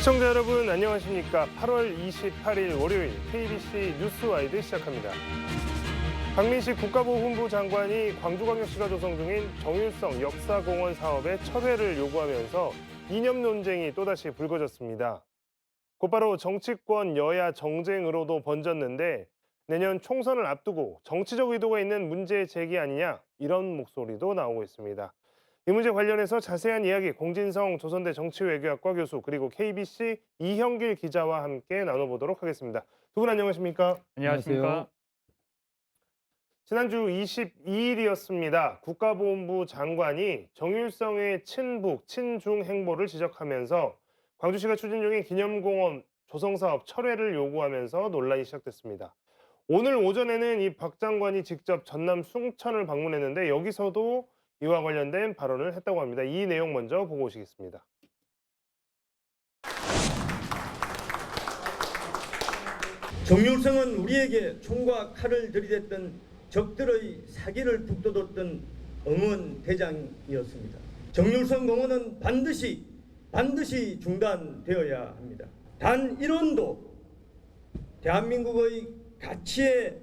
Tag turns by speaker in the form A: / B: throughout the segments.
A: 시청자 여러분 안녕하십니까. 8월 28일 월요일 KBC 뉴스와이드 시작합니다. 박민식 국가보훈부 장관이 광주광역시가 조성 중인 정율성 역사공원 사업의 철회를 요구하면서 이념 논쟁이 또다시 불거졌습니다. 곧바로 정치권 여야 정쟁으로도 번졌는데 내년 총선을 앞두고 정치적 의도가 있는 문제 제기 아니냐 이런 목소리도 나오고 있습니다. 이 문제 관련해서 자세한 이야기 공진성 조선대 정치외교학과 교수 그리고 KBC 이형길 기자와 함께 나눠보도록 하겠습니다. 두 분 안녕하십니까?
B: 안녕하십니까?
A: 지난주 22일이었습니다. 국가보훈부 장관이 정율성의 친북, 친중 행보를 지적하면서 광주시가 추진 중인 기념공원 조성사업 철회를 요구하면서 논란이 시작됐습니다. 오늘 오전에는 이 박 장관이 직접 전남 숭천을 방문했는데 여기서도 이와 관련된 발언을 했다고 합니다. 이 내용 먼저 보고 오시겠습니다.
C: 정율성은 우리에게 총과 칼을 들이댔던 적들의 사기를 북돋웠던 응원대장이었습니다. 정율성 공원은 반드시 중단되어야 합니다. 단 1원도 대한민국의 가치에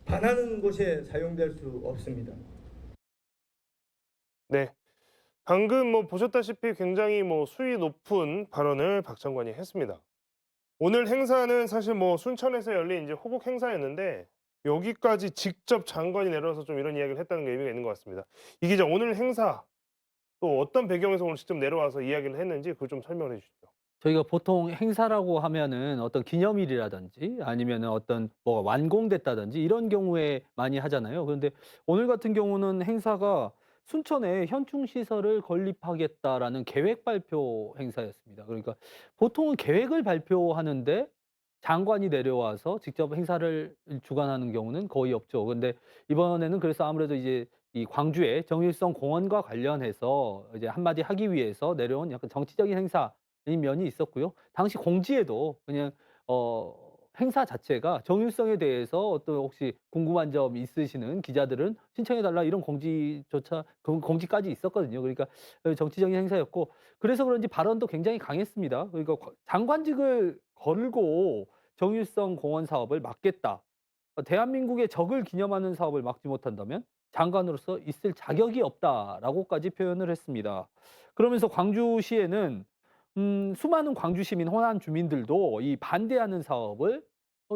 C: 반하는 곳에 사용될 수 없습니다.
A: 네, 방금 보셨다시피 굉장히 수위 높은 발언을 박 장관이 했습니다. 오늘 행사는 사실 순천에서 열린 이제 호국 행사였는데 여기까지 직접 장관이 내려와서 좀 이런 이야기를 했다는 게 의미가 있는 것 같습니다. 이 기자, 오늘 행사 또 어떤 배경에서 오늘 직접 내려와서 이야기를 했는지 그걸 좀 설명해 주시죠.
B: 저희가 보통 행사라고 하면은 어떤 기념일이라든지 아니면은 어떤 뭐가 완공됐다든지 이런 경우에 많이 하잖아요. 그런데 오늘 같은 경우는 행사가 순천에 현충 시설을 건립하겠다라는 계획 발표 행사였습니다. 그러니까 보통은 계획을 발표하는데 장관이 내려와서 직접 행사를 주관하는 경우는 거의 없죠. 근데 이번에는 그래서 아무래도 이제 이 광주의 정일성 공원과 관련해서 이제 한마디 하기 위해서 내려온 약간 정치적인 행사인 면이 있었고요. 당시 공지에도 그냥 행사 자체가 정일성에 대해서 어떤 혹시 궁금한 점 있으시는 기자들은 신청해 달라 이런 공지조차 공지까지 있었거든요. 그러니까 정치적인 행사였고 그래서 그런지 발언도 굉장히 강했습니다. 그러니까 장관직을 걸고 정일성 공원 사업을 막겠다. 대한민국의 적을 기념하는 사업을 막지 못한다면 장관으로서 있을 자격이 없다라고까지 표현을 했습니다. 그러면서 광주시에는 수많은 광주 시민, 호남 주민들도 이 반대하는 사업을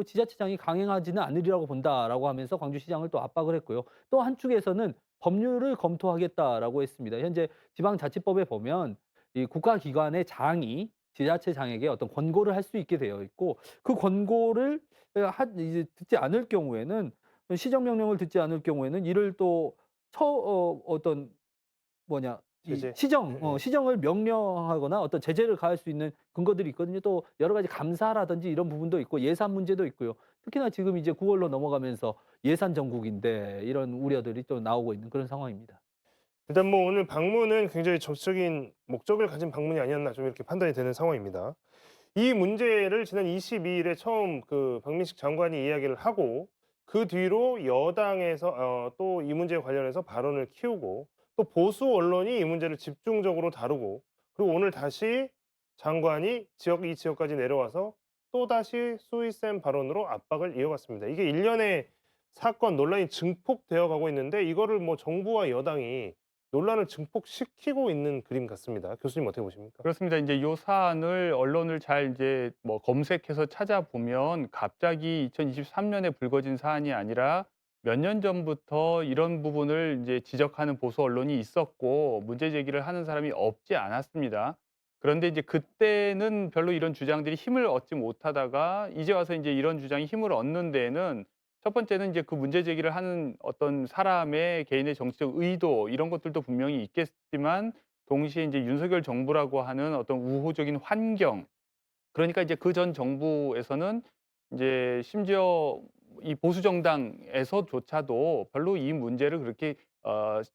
B: 지자체장이 강행하지는 않으리라고 본다라고 하면서 광주시장을 또 압박을 했고요. 또 한쪽에서는 법률을 검토하겠다라고 했습니다. 현재 지방자치법에 보면 이 국가기관의 장이 지자체장에게 어떤 권고를 할 수 있게 되어 있고 그 권고를 이제 듣지 않을 경우에는 시정명령을 듣지 않을 경우에는 이를 또 어떤 뭐냐 이
A: 제재.
B: 시정을 명령하거나 어떤 제재를 가할 수 있는 근거들이 있거든요. 또 여러 가지 감사라든지 이런 부분도 있고 예산 문제도 있고요. 특히나 지금 이제 9월로 넘어가면서 예산 정국인데 이런 우려들이 또 나오고 있는 그런 상황입니다.
A: 일단 오늘 방문은 굉장히 정치적인 목적을 가진 방문이 아니었나 좀 이렇게 판단이 되는 상황입니다. 이 문제를 지난 22일에 처음 박민식 장관이 이야기를 하고 그 뒤로 여당에서 또 이 문제에 관련해서 발언을 키우고 또 보수 언론이 이 문제를 집중적으로 다루고 그리고 오늘 다시 장관이 이 지역까지 내려와서 또다시 수위센 발언으로 압박을 이어갔습니다. 이게 일련의 사건 논란이 증폭되어 가고 있는데 이거를 정부와 여당이 논란을 증폭시키고 있는 그림 같습니다. 교수님 어떻게 보십니까?
D: 그렇습니다. 이제 요 사안을 언론을 잘 이제 검색해서 찾아보면 갑자기 2023년에 불거진 사안이 아니라 몇 년 전부터 이런 부분을 이제 지적하는 보수 언론이 있었고 문제 제기를 하는 사람이 없지 않았습니다. 그런데 이제 그때는 별로 이런 주장들이 힘을 얻지 못하다가 이제 와서 이제 이런 주장이 힘을 얻는 데에는 첫 번째는 이제 그 문제 제기를 하는 어떤 사람의 개인의 정치적 의도 이런 것들도 분명히 있겠지만 동시에 이제 윤석열 정부라고 하는 어떤 우호적인 환경 그러니까 이제 그 전 정부에서는 이제 심지어 이 보수 정당에서조차도 별로 이 문제를 그렇게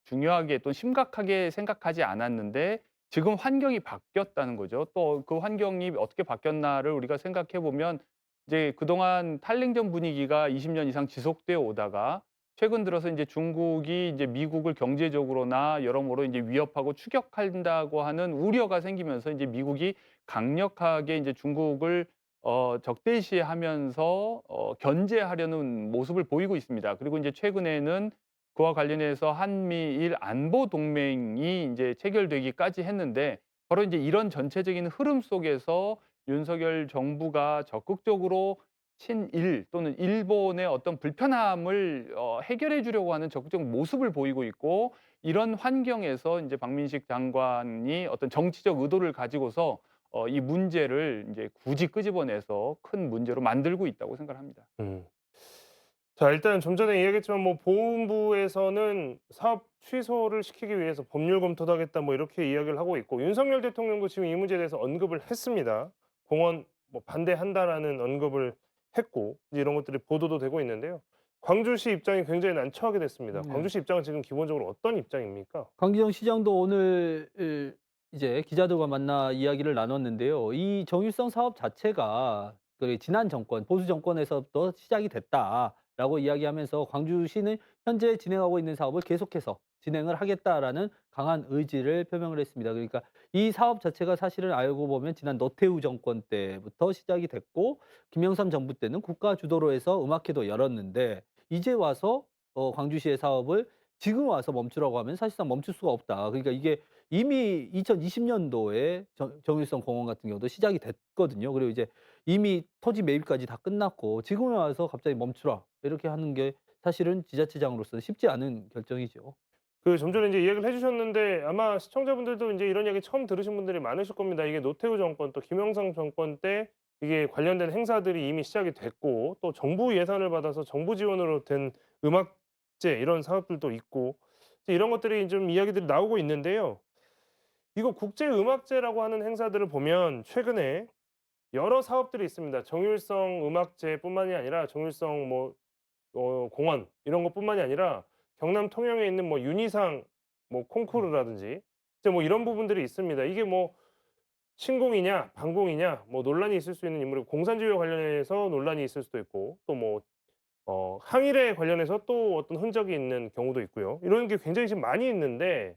D: 중요하게 또 심각하게 생각하지 않았는데 지금 환경이 바뀌었다는 거죠. 또 그 환경이 어떻게 바뀌었나를 우리가 생각해 보면 이제 그동안 탈냉전 분위기가 20년 이상 지속되어 오다가 최근 들어서 이제 중국이 이제 미국을 경제적으로나 여러모로 이제 위협하고 추격한다고 하는 우려가 생기면서 이제 미국이 강력하게 이제 중국을 적대시하면서 견제하려는 모습을 보이고 있습니다. 그리고 이제 최근에는 그와 관련해서 한미일 안보 동맹이 이제 체결되기까지 했는데 바로 이제 이런 전체적인 흐름 속에서 윤석열 정부가 적극적으로 친일 또는 일본의 어떤 불편함을 해결해 주려고 하는 적극적 모습을 보이고 있고 이런 환경에서 이제 박민식 장관이 어떤 정치적 의도를 가지고서 이 문제를 이제 굳이 끄집어내서 큰 문제로 만들고 있다고 생각합니다.
A: 음. 자, 일단 좀 전에 이야기했지만 뭐 보훈부에서는 사업 취소를 시키기 위해서 법률 검토도 하겠다 뭐 이렇게 이야기를 하고 있고 윤석열 대통령도 지금 이 문제에 대해서 언급을 했습니다. 공원 뭐 반대한다라는 언급을 했고 이제 이런 것들이 보도도 되고 있는데요. 광주시 입장이 굉장히 난처하게 됐습니다.
B: 네.
A: 광주시 입장은 지금 기본적으로 어떤 입장입니까?
B: 강기정 시장도 오늘 이제 기자들과 만나 이야기를 나눴는데요. 이 정유성 사업 자체가 그 지난 정권, 보수 정권에서부터 시작이 됐다라고 이야기하면서 광주시는 현재 진행하고 있는 사업을 계속해서 진행을 하겠다라는 강한 의지를 표명을 했습니다. 그러니까 이 사업 자체가 사실은 알고 보면 지난 노태우 정권 때부터 시작이 됐고 김영삼 정부 때는 국가 주도로 해서 음악회도 열었는데 이제 와서 광주시의 사업을 지금 와서 멈추라고 하면 사실상 멈출 수가 없다. 그러니까 이게 이미 2020년도에 정일성 공원 같은 경우도 시작이 됐거든요. 그리고 이제 이미 토지 매입까지 다 끝났고 지금에 와서 갑자기 멈추라 이렇게 하는 게 사실은 지자체장으로서는 쉽지 않은 결정이죠.
A: 그 좀 전에 이제 이야기를 해주셨는데 아마 시청자분들도 이제 이런 이야기 처음 들으신 분들이 많으실 겁니다. 이게 노태우 정권 또 김영삼 정권 때 이게 관련된 행사들이 이미 시작이 됐고 또 정부 예산을 받아서 정부 지원으로 된 음악제 이런 사업들도 있고 이제 이런 것들이 좀 이야기들이 나오고 있는데요. 이거 국제음악제라고 하는 행사들을 보면 최근에 여러 사업들이 있습니다. 정일성 음악제뿐만이 아니라 정일성 뭐 공원 이런 것뿐만이 아니라 경남 통영에 있는 뭐 윤희상 뭐 콩쿠르라든지 이제 뭐 이런 부분들이 있습니다. 이게 뭐 신공이냐 반공이냐 뭐 논란이 있을 수 있는 인물이고 공산주의와 관련해서 논란이 있을 수도 있고 또 뭐 항일에 관련해서 또 어떤 흔적이 있는 경우도 있고요. 이런 게 굉장히 지금 많이 있는데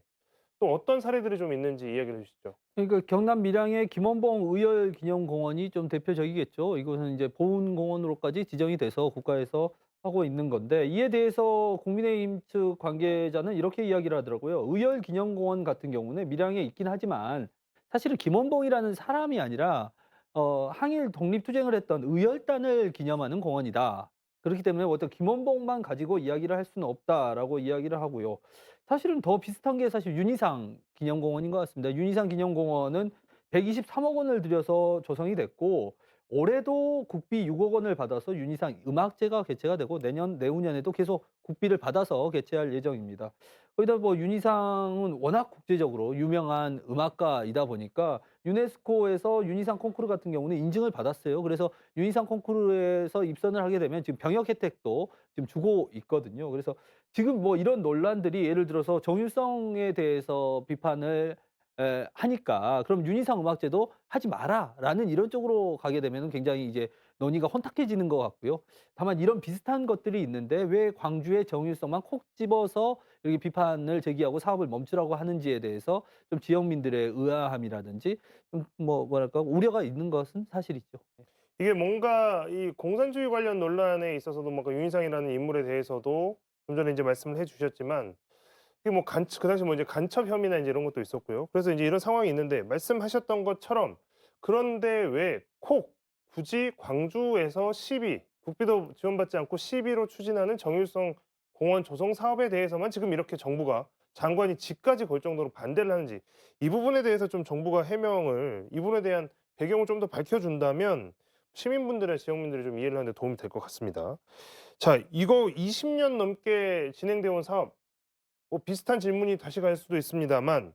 A: 또 어떤 사례들이 좀 있는지 이야기를 해 주시죠.
B: 그러니까 경남 밀양의 김원봉 의열기념공원이 좀 대표적이겠죠. 이곳은 이제 보훈공원으로까지 지정이 돼서 국가에서 하고 있는 건데 이에 대해서 국민의힘 측 관계자는 이렇게 이야기를 하더라고요. 의열기념공원 같은 경우는 밀양에 있긴 하지만 사실은 김원봉이라는 사람이 아니라 항일 독립투쟁을 했던 의열단을 기념하는 공원이다. 그렇기 때문에 어떤 김원봉만 가지고 이야기를 할 수는 없다라고 이야기를 하고요. 사실은 더 비슷한 게 사실 윤희상 기념공원인 것 같습니다. 윤희상 기념공원은 123억 원을 들여서 조성이 됐고 올해도 국비 6억 원을 받아서 윤희상 음악제가 개최가 되고 내후년에도 계속 국비를 받아서 개최할 예정입니다. 거기다 뭐 윤희상은 워낙 국제적으로 유명한 음악가이다 보니까 유네스코에서 윤희상 콩쿠르 같은 경우는 인증을 받았어요. 그래서 윤희상 콩쿠르에서 입선을 하게 되면 지금 병역 혜택도 지금 주고 있거든요. 그래서 지금 뭐 이런 논란들이 예를 들어서 정일성에 대해서 비판을 하니까 그럼 윤희상 음악제도 하지 마라라는 이런 쪽으로 가게 되면은 굉장히 이제 논의가 혼탁해지는 것 같고요. 다만 이런 비슷한 것들이 있는데 왜 광주의 정일성만 콕 집어서 이렇게 비판을 제기하고 사업을 멈추라고 하는지에 대해서 좀 지역민들의 의아함이라든지 좀 뭐랄까 우려가 있는 것은 사실이죠.
A: 이게 뭔가 이 공산주의 관련 논란에 있어서도 뭔가 윤희상이라는 인물에 대해서도 좀 전에 이제 말씀을 해 주셨지만 이게 뭐 그 당시 뭐 이제 간첩 혐의나 이제 이런 것도 있었고요. 그래서 이제 이런 상황이 있는데 말씀하셨던 것처럼 그런데 왜 콕 굳이 광주에서 시비 국비도 지원받지 않고 시비로 추진하는 정일성 공원 조성 사업에 대해서만 지금 이렇게 정부가 장관이 직까지 걸 정도로 반대를 하는지 이 부분에 대해서 좀 정부가 해명을 이 부분에 대한 배경을 좀 더 밝혀준다면 시민분들의 지역민들이 좀 이해를 하는 데 도움이 될 것 같습니다. 자, 이거 20년 넘게 진행되어 온 사업 뭐 비슷한 질문이 다시 갈 수도 있습니다만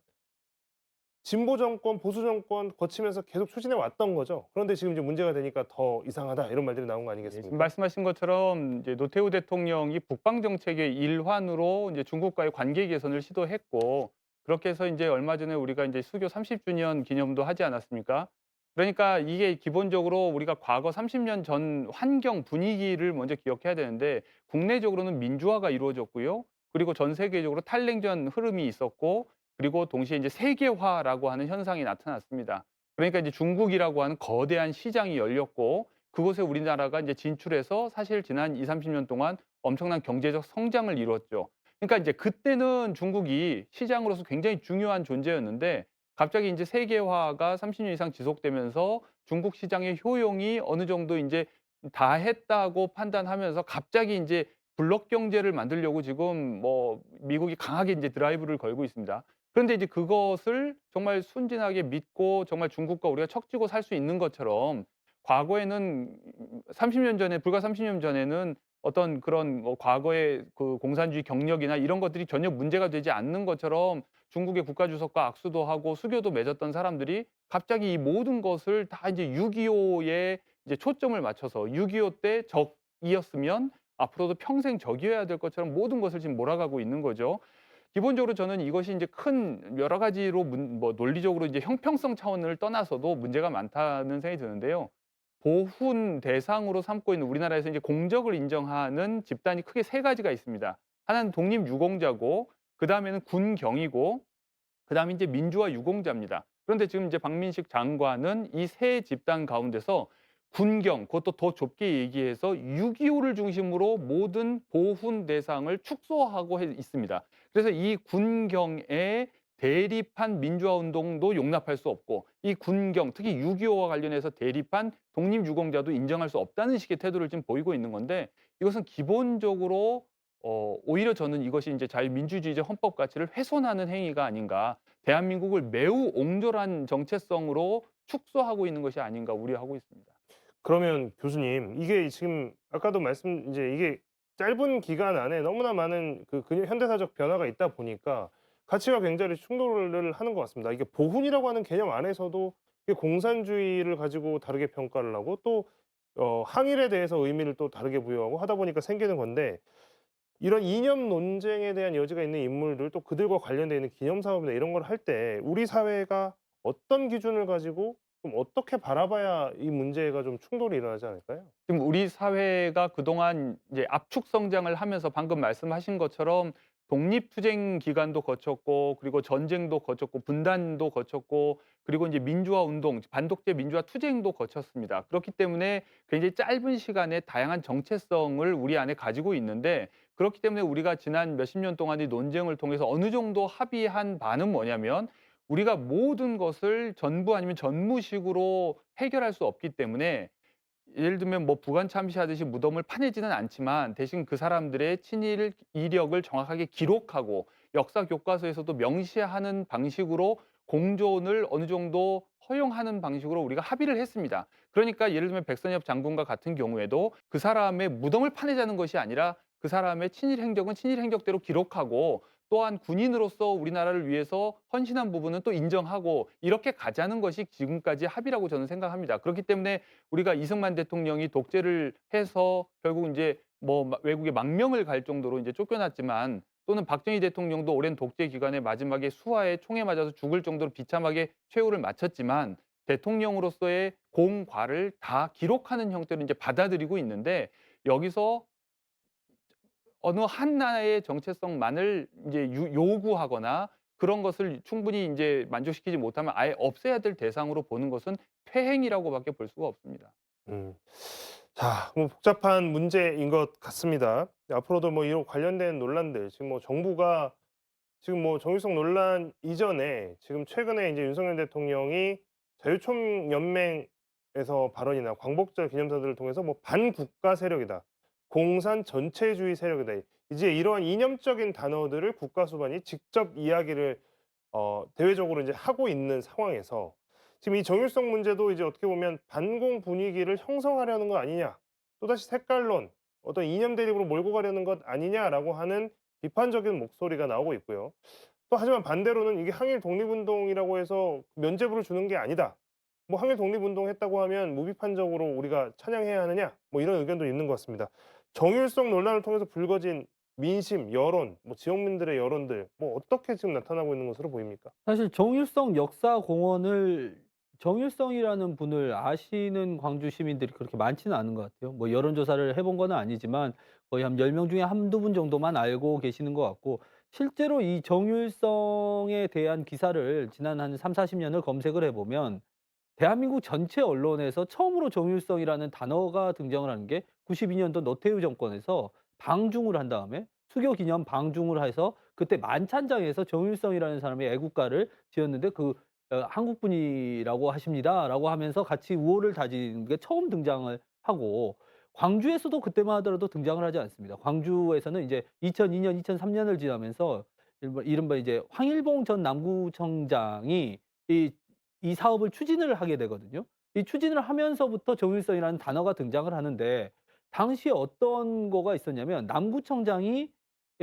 A: 진보 정권, 보수 정권 거치면서 계속 추진해 왔던 거죠. 그런데 지금 이제 문제가 되니까 더 이상하다 이런 말들이 나온 거
D: 지금
A: 아니겠습니까?
D: 말씀하신 것처럼 이제 노태우 대통령이 북방 정책의 일환으로 이제 중국과의 관계 개선을 시도했고 그렇게 해서 이제 얼마 전에 우리가 이제 수교 30주년 기념도 하지 않았습니까? 그러니까 이게 기본적으로 우리가 과거 30년 전 환경 분위기를 먼저 기억해야 되는데 국내적으로는 민주화가 이루어졌고요. 그리고 전 세계적으로 탈냉전 흐름이 있었고 그리고 동시에 이제 세계화라고 하는 현상이 나타났습니다. 그러니까 이제 중국이라고 하는 거대한 시장이 열렸고 그곳에 우리나라가 이제 진출해서 사실 지난 20-30년 동안 엄청난 경제적 성장을 이뤘죠. 그러니까 이제 그때는 중국이 시장으로서 굉장히 중요한 존재였는데 갑자기 이제 세계화가 30년 이상 지속되면서 중국 시장의 효용이 어느 정도 인제 다 했다고 판단하면서 갑자기 인제 블록 경제를 만들려고 지금 뭐 미국이 강하게 인제 드라이브를 걸고 있습니다. 그런데 이제 그것을 정말 순진하게 믿고 정말 중국과 우리가 척지고 살 수 있는 것처럼 과거에는 30년 전에 불과 30년 전에는 어떤 그런 뭐 과거의 그 공산주의 경력이나 이런 것들이 전혀 문제가 되지 않는 것처럼 중국의 국가 주석과 악수도 하고 수교도 맺었던 사람들이 갑자기 이 모든 것을 다 이제 6.25에 이제 초점을 맞춰서 6.25 때 적이었으면 앞으로도 평생 적이어야 될 것처럼 모든 것을 지금 몰아가고 있는 거죠. 기본적으로 저는 이것이 이제 큰 여러 가지로 뭐 논리적으로 이제 형평성 차원을 떠나서도 문제가 많다는 생각이 드는데요. 보훈 대상으로 삼고 있는 우리나라에서 이제 공적을 인정하는 집단이 크게 세 가지가 있습니다. 하나는 독립유공자고 그다음에는 군경이고 그다음에 이제 민주화 유공자입니다. 그런데 지금 이제 박민식 장관은 이 세 집단 가운데서 군경, 그것도 더 좁게 얘기해서 6.25를 중심으로 모든 보훈 대상을 축소하고 있습니다. 그래서 이 군경에 대립한 민주화 운동도 용납할 수 없고 이 군경, 특히 6.25와 관련해서 대립한 독립유공자도 인정할 수 없다는 식의 태도를 지금 보이고 있는 건데 이것은 기본적으로 오히려 저는 이것이 이제 자유민주주의적 헌법 가치를 훼손하는 행위가 아닌가. 대한민국을 매우 옹졸한 정체성으로 축소하고 있는 것이 아닌가 우려하고 있습니다.
A: 그러면 교수님, 이게 지금 아까도 말씀 이제 이게 짧은 기간 안에 너무나 많은 그 현대사적 변화가 있다 보니까 가치가 굉장히 충돌을 하는 것 같습니다. 이게 보훈이라고 하는 개념 안에서도 이게 공산주의를 가지고 다르게 평가를 하고 또 항일에 대해서 의미를 또 다르게 부여하고 하다 보니까 생기는 건데 이런 이념 논쟁에 대한 여지가 있는 인물들 또 그들과 관련돼 있는 기념 사업이나 이런 걸 할 때 우리 사회가 어떤 기준을 가지고 좀 어떻게 바라봐야 이 문제가 좀 충돌이 일어나지 않을까요?
D: 지금 우리 사회가 그동안 이제 압축 성장을 하면서 방금 말씀하신 것처럼 독립투쟁 기간도 거쳤고 그리고 전쟁도 거쳤고 분단도 거쳤고 그리고 이제 민주화 운동, 반독재 민주화 투쟁도 거쳤습니다. 그렇기 때문에 굉장히 짧은 시간에 다양한 정체성을 우리 안에 가지고 있는데 그렇기 때문에 우리가 지난 몇십 년 동안의 논쟁을 통해서 어느 정도 합의한 바는 뭐냐면 우리가 모든 것을 전부 아니면 전무식으로 해결할 수 없기 때문에 예를 들면 뭐 부관 참시하듯이 무덤을 파내지는 않지만 대신 그 사람들의 친일 이력을 정확하게 기록하고 역사 교과서에서도 명시하는 방식으로 공존을 어느 정도 허용하는 방식으로 우리가 합의를 했습니다. 그러니까 예를 들면 백선엽 장군과 같은 경우에도 그 사람의 무덤을 파내자는 것이 아니라 그 사람의 친일 행적은 친일 행적대로 기록하고 또한 군인으로서 우리나라를 위해서 헌신한 부분은 또 인정하고 이렇게 가자는 것이 지금까지 합의라고 저는 생각합니다. 그렇기 때문에 우리가 이승만 대통령이 독재를 해서 결국 이제 뭐 외국에 망명을 갈 정도로 이제 쫓겨났지만 또는 박정희 대통령도 오랜 독재 기간에 마지막에 수하에 총에 맞아서 죽을 정도로 비참하게 최후를 마쳤지만 대통령으로서의 공과를 다 기록하는 형태로 이제 받아들이고 있는데 여기서 어느 하나의 정체성만을 이제 요구하거나 그런 것을 충분히 인제 만족시키지 못하면 아예 없애야 될 대상으로 보는 것은 퇴행이라고밖에 볼 수가 없습니다.
A: 음. 자, 뭐 복잡한 문제인 것 같습니다. 앞으로도 뭐 이런 관련된 논란들 지금 뭐 정부가 지금 뭐 정유성 논란 이전에 지금 최근에 이제 윤석열 대통령이 자유총연맹에서 발언이나 광복절 기념사들을 통해서 뭐 반국가 세력이다. 공산 전체주의 세력이다. 이제 이러한 이념적인 단어들을 국가 수반이 직접 이야기를 대외적으로 이제 하고 있는 상황에서 지금 이 정일성 문제도 이제 어떻게 보면 반공 분위기를 형성하려는 것 아니냐. 또다시 색깔론, 어떤 이념 대립으로 몰고 가려는 것 아니냐라고 하는 비판적인 목소리가 나오고 있고요. 또 하지만 반대로는 이게 항일 독립운동이라고 해서 면죄부를 주는 게 아니다. 뭐 항일 독립운동 했다고 하면 무비판적으로 우리가 찬양해야 하느냐? 뭐 이런 의견도 있는 것 같습니다. 정일성 논란을 통해서 불거진 민심, 여론, 뭐 지역민들의 여론들 뭐 어떻게 지금 나타나고 있는 것으로 보입니까?
B: 사실 정일성 역사공원을 정일성이라는 분을 아시는 광주 시민들이 그렇게 많지는 않은 것 같아요. 뭐 여론조사를 해본 건 아니지만 거의 한 10명 중에 한두 분 정도만 알고 계시는 것 같고, 실제로 이 정일성에 대한 기사를 지난 한 30-40 년을 검색을 해 보면 대한민국 전체 언론에서 처음으로 정일성이라는 단어가 등장을 하는 게 92년도 노태우 정권에서 방중을 한 다음에 수교 기념 방중을 해서 그때 만찬장에서 정일성이라는 사람의 애국가를 지었는데 "한국 분이라고 하십니다."라고 하면서 같이 우호를 다지는 게 처음 등장을 하고, 광주에서도 그때만 하더라도 등장을 하지 않습니다. 광주에서는 이제 2002년, 2003 년을 지나면서 이른바 이제 황일봉 전 남구청장이 이 이 사업을 추진을 하게 되거든요. 이 추진을 하면서부터 정일성이라는 단어가 등장을 하는데, 당시에 어떤 거가 있었냐면 남구청장이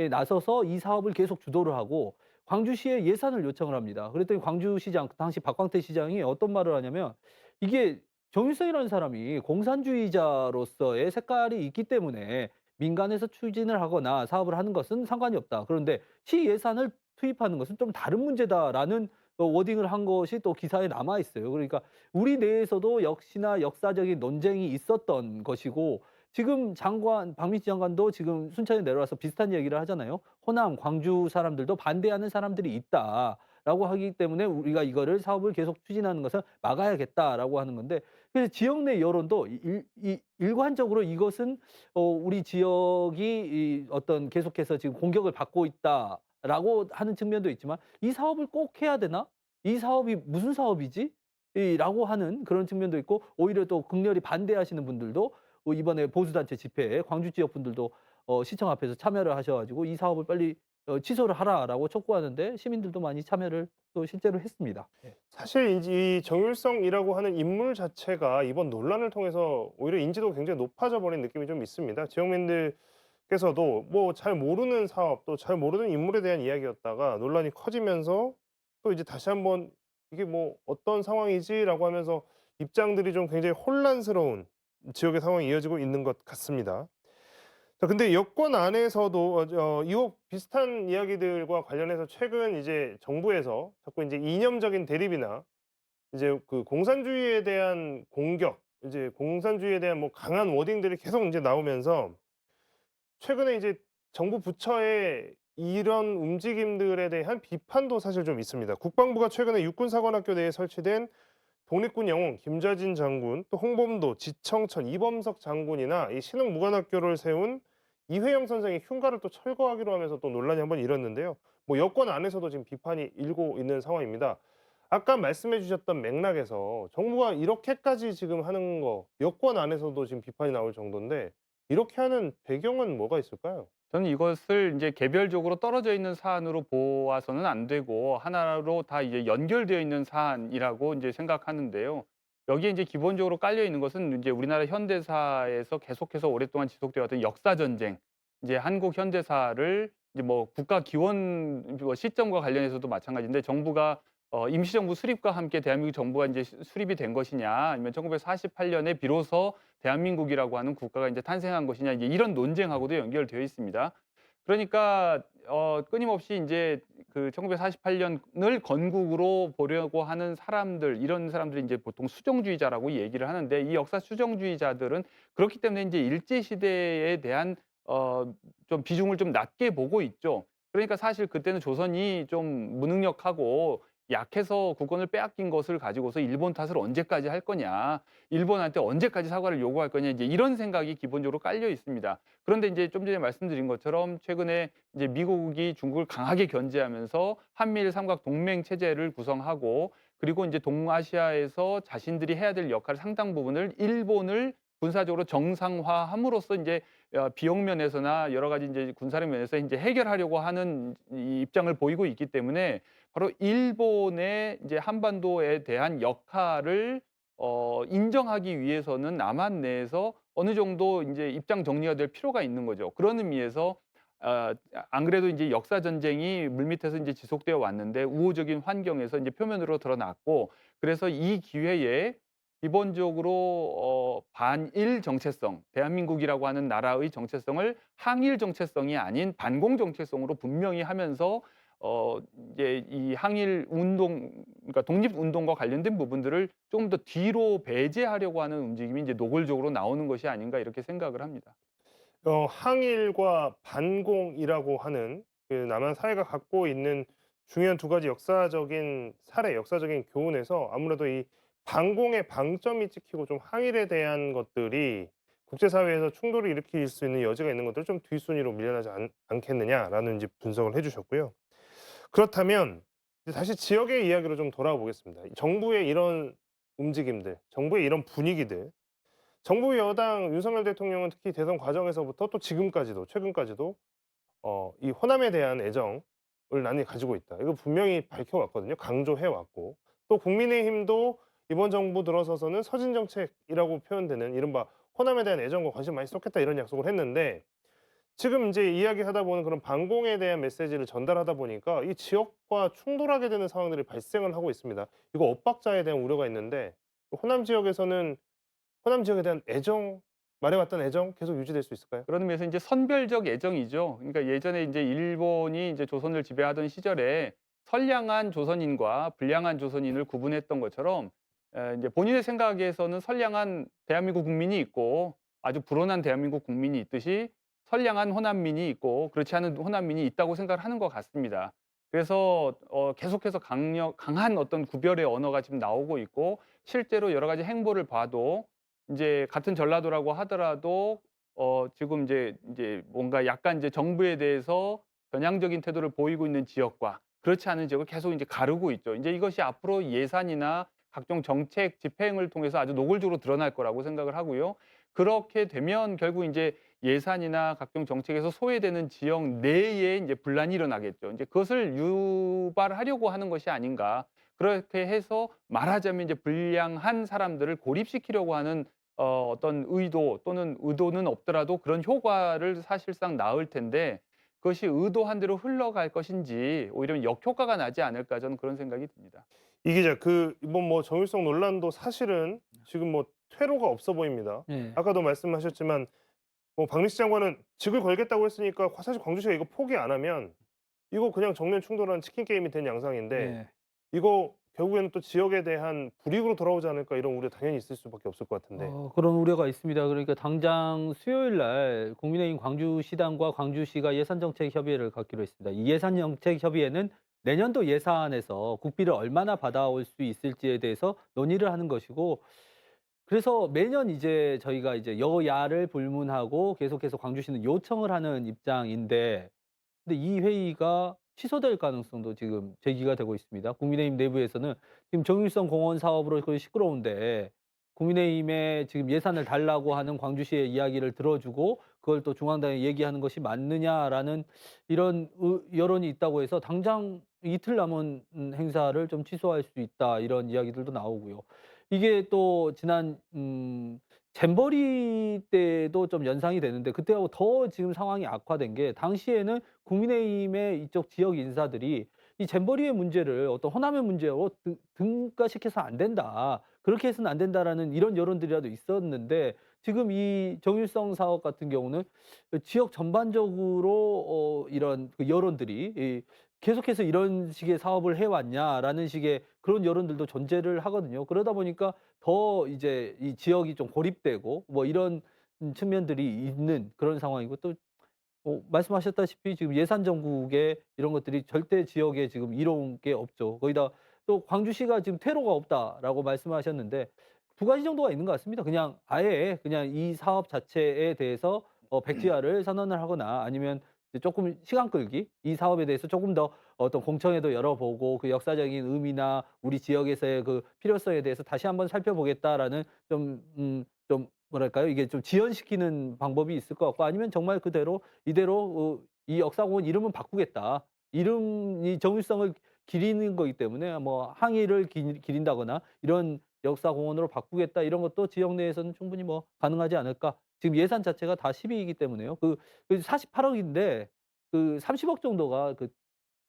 B: 나서서 이 사업을 계속 주도를 하고 광주시에 예산을 요청을 합니다. 그랬더니 광주시장, 그 당시 박광태 시장이 어떤 말을 하냐면 이게 정일성이라는 사람이 공산주의자로서의 색깔이 있기 때문에 민간에서 추진을 하거나 사업을 하는 것은 상관이 없다. 그런데 시 예산을 투입하는 것은 좀 다른 문제다라는 워딩을 한 것이 또 기사에 남아 있어요. 그러니까 우리 내에서도 역시나 역사적인 논쟁이 있었던 것이고, 지금 박민식 장관도 지금 순천에 내려와서 비슷한 얘기를 하잖아요. 호남, 광주 사람들도 반대하는 사람들이 있다라고 하기 때문에 우리가 이거를 사업을 계속 추진하는 것을 막아야겠다라고 하는 건데, 그래서 지역 내 여론도 일관적으로 이것은 우리 지역이 어떤 계속해서 지금 공격을 받고 있다라고 하는 측면도 있지만, 이 사업을 꼭 해야 되나? 이 사업이 무슨 사업이지? 라고 하는 그런 측면도 있고, 오히려 또 극렬히 반대하시는 분들도 이번에 보수단체 집회에 광주 지역 분들도 시청 앞에서 참여를 하셔 가지고 "이 사업을 빨리 취소를 하라."라고 촉구하는데 시민들도 많이 참여를 또 실제로 했습니다. 네.
A: 사실 이 정일성이라고 하는 인물 자체가 이번 논란을 통해서 오히려 인지도가 굉장히 높아져 버린 느낌이 좀 있습니다. 지역민들께서도 뭐 잘 모르는 사업, 또 잘 모르는 인물에 대한 이야기였다가 논란이 커지면서 또 이제 다시 한번 '이게 뭐 어떤 상황이지?'라고 하면서 입장들이 좀 굉장히 혼란스러운 지역의 상황이 이어지고 있는 것 같습니다. 자, 근데 여권 안에서도 이와 비슷한 이야기들과 관련해서 최근 이제 정부에서 자꾸 이제 이념적인 대립이나 이제 그 공산주의에 대한 공격, 이제 공산주의에 대한 뭐 강한 워딩들이 계속 이제 나오면서 최근에 이제 정부 부처의 이런 움직임들에 대한 비판도 사실 좀 있습니다. 국방부가 최근에 육군사관학교 내에 설치된 독립군 영웅 김좌진 장군, 또 홍범도, 지청천, 이범석 장군이나 이 신흥무관학교를 세운 이회영 선생의 흉가를 또 철거하기로 하면서 또 논란이 한번 일었는데요. 뭐 여권 안에서도 지금 비판이 일고 있는 상황입니다. 아까 말씀해 주셨던 맥락에서 정부가 이렇게까지 지금 하는 거 여권 안에서도 지금 비판이 나올 정도인데, 이렇게 하는 배경은 뭐가 있을까요?
D: 저는 이것을 이제 개별적으로 떨어져 있는 사안으로 보아서는 안 되고 하나로 다 이제 연결되어 있는 사안이라고 이제 생각하는데요. 여기에 이제 기본적으로 깔려 있는 것은 이제 우리나라 현대사에서 계속해서 오랫동안 지속되어 왔던 역사 전쟁, 이제 한국 현대사를 이제 뭐 국가 기원 뭐 시점과 관련해서도 마찬가지인데, 정부가 임시정부 수립과 함께 대한민국 정부가 이제 수립이 된 것이냐, 아니면 1948년에 비로소 대한민국이라고 하는 국가가 이제 탄생한 것이냐, 이제 이런 논쟁하고도 연결되어 있습니다. 그러니까 끊임없이 이제 그 1948년을 건국으로 보려고 하는 사람들, 이런 사람들이 이제 보통 수정주의자라고 얘기를 하는데, 이 역사 수정주의자들은 그렇기 때문에 이제 일제 시대에 대한 좀 비중을 좀 낮게 보고 있죠. 그러니까 사실 그때는 조선이 좀 무능력하고 약해서 국권을 빼앗긴 것을 가지고서 일본 탓을 언제까지 할 거냐, 일본한테 언제까지 사과를 요구할 거냐, 이제 이런 생각이 기본적으로 깔려 있습니다. 그런데 이제 좀 전에 말씀드린 것처럼 최근에 이제 미국이 중국을 강하게 견제하면서 한미일 삼각 동맹 체제를 구성하고, 그리고 이제 동아시아에서 자신들이 해야 될 역할 상당 부분을 일본을 군사적으로 정상화함으로써 이제 비용 면에서나 여러 가지 이제 군사력 면에서 이제 해결하려고 하는 이 입장을 보이고 있기 때문에, 바로 일본의 이제 한반도에 대한 역할을 인정하기 위해서는 남한 내에서 어느 정도 이제 입장 정리가 될 필요가 있는 거죠. 그런 의미에서 안 그래도 이제 역사 전쟁이 물밑에서 이제 지속되어 왔는데 우호적인 환경에서 이제 표면으로 드러났고, 그래서 이 기회에 기본적으로 반일 정체성, 대한민국이라고 하는 나라의 정체성을 항일 정체성이 아닌 반공 정체성으로 분명히 하면서 이제 이 항일 운동 그러니까 독립 운동과 관련된 부분들을 조금 더 뒤로 배제하려고 하는 움직임이 이제 노골적으로 나오는 것이 아닌가 이렇게 생각을 합니다.
A: 항일과 반공이라고 하는 그 남한 사회가 갖고 있는 중요한 두 가지 역사적인 사례, 역사적인 교훈에서 아무래도 이 반공의 방점이 찍히고 좀 항일에 대한 것들이 국제사회에서 충돌을 일으킬 수 있는 여지가 있는 것들을 좀 뒷순위로 밀려나지 않겠느냐라는 이제 분석을 해주셨고요. 그렇다면 이제 다시 지역의 이야기로 좀 돌아와 보겠습니다. 정부의 이런 움직임들, 정부의 이런 분위기들, 정부 여당 윤석열 대통령은 특히 대선 과정에서부터 또 지금까지도 최근까지도 이 호남에 대한 애정을 나는 가지고 있다. 이거 분명히 밝혀왔거든요. 강조해왔고 또 국민의힘도 이번 정부 들어서서는 서진 정책이라고 표현되는 이른바 호남에 대한 애정과 관심 많이 쏟겠다 이런 약속을 했는데 지금 이제 이야기하다 보는 그런 반공에 대한 메시지를 전달하다 보니까 이 지역과 충돌하게 되는 상황들이 발생을 하고 있습니다. 이거 엇박자에 대한 우려가 있는데 호남 지역에서는 호남 지역에 대한 애정, 말해왔던 애정 계속 유지될 수 있을까요?
D: 그런 의미에서 이제 선별적 애정이죠. 그러니까 예전에 이제 일본이 이제 조선을 지배하던 시절에 선량한 조선인과 불량한 조선인을 구분했던 것처럼 이제 본인의 생각에서는 선량한 대한민국 국민이 있고 아주 불온한 대한민국 국민이 있듯이 선량한 호남민이 있고 그렇지 않은 호남민이 있다고 생각을 하는 것 같습니다. 그래서 계속해서 강한 어떤 구별의 언어가 지금 나오고 있고 실제로 여러 가지 행보를 봐도 이제 같은 전라도라고 하더라도 지금 이제 뭔가 약간 이제 정부에 대해서 전향적인 태도를 보이고 있는 지역과 그렇지 않은 지역을 계속 이제 가르고 있죠. 이제 이것이 앞으로 예산이나 각종 정책 집행을 통해서 아주 노골적으로 드러날 거라고 생각을 하고요. 그렇게 되면 결국 이제 예산이나 각종 정책에서 소외되는 지역 내에 이제 분란이 일어나겠죠. 이제 그것을 유발하려고 하는 것이 아닌가. 그렇게 해서 말하자면 이제 불량한 사람들을 고립시키려고 하는 어떤 의도 또는 의도는 없더라도 그런 효과를 사실상 낳을 텐데 그것이 의도한 대로 흘러갈 것인지 오히려 역효과가 나지 않을까 저는 그런 생각이 듭니다.
A: 이 기자 이번 뭐 정일성 논란도 사실은 지금 뭐 퇴로가 없어 보입니다.
B: 네.
A: 아까도 말씀하셨지만 뭐 박민식 장관은 직을 걸겠다고 했으니까 사실 광주시가 이거 포기 안 하면 이거 그냥 정면 충돌하는 치킨 게임이 된 양상인데
B: 네.
A: 이거 결국에는 또 지역에 대한 불이익으로 돌아오지 않을까 이런 우려 당연히 있을 수밖에 없을 것 같은데.
B: 그런 우려가 있습니다. 그러니까 당장 수요일 날 국민의힘 광주시당과 광주시가 예산정책 협의회를 갖기로 했습니다. 이 예산정책 협의회는 내년도 예산에서 국비를 얼마나 받아올 수 있을지에 대해서 논의를 하는 것이고 그래서 매년 이제 저희가 이제 여야를 불문하고 계속해서 광주시는 요청을 하는 입장인데 근데 이 회의가 취소될 가능성도 지금 제기가 되고 있습니다. 국민의힘 내부에서는 지금 정일성 공원 사업으로 거의 시끄러운데 국민의힘에 지금 예산을 달라고 하는 광주시의 이야기를 들어주고 그걸 또 중앙당에 얘기하는 것이 맞느냐라는 이런 여론이 있다고 해서 당장 이틀 남은 행사를 좀 취소할 수 있다 이런 이야기들도 나오고요. 이게 또 지난 잼버리 때도 좀 연상이 되는데 그때하고 더 지금 상황이 악화된 게 당시에는 국민의힘의 이쪽 지역 인사들이 이 잼버리의 문제를 어떤 호남의 문제로 등가시켜서 안 된다. 그렇게 해서는 안 된다라는 이런 여론들이라도 있었는데 지금 이 정일성 사업 같은 경우는 지역 전반적으로 이런 그 여론들이 계속해서 이런 식의 사업을 해왔냐라는 식의 그런 여론들도 존재를 하거든요. 그러다 보니까 더 이제 이 지역이 좀 고립되고 뭐 이런 측면들이 있는 그런 상황이고 또 말씀하셨다시피 지금 예산 정국에 이런 것들이 절대 지역에 지금 이로운 게 없죠. 거기다 또 광주시가 지금 퇴로가 없다라고 말씀하셨는데 두 가지 정도가 있는 것 같습니다. 그냥 아예 그냥 이 사업 자체에 대해서 백지화를 선언을 하거나 아니면 이제 조금 시간 끌기, 이 사업에 대해서 조금 더 어떤 공청회도 열어보고 그 역사적인 의미나 우리 지역에서의 그 필요성에 대해서 다시 한번 살펴보겠다라는 좀 뭐랄까요? 이게 좀 지연시키는 방법이 있을 것 같고 아니면 정말 그대로 이대로 이 역사공원 이름은 바꾸겠다. 이름이 정일성을 기리는 거기 때문에 뭐 항의를 기린다거나 이런 역사공원으로 바꾸겠다 이런 것도 지역 내에서는 충분히 뭐 가능하지 않을까. 지금 예산 자체가 다 12이기 때문에요. 그 48억인데 그 30억 정도가 그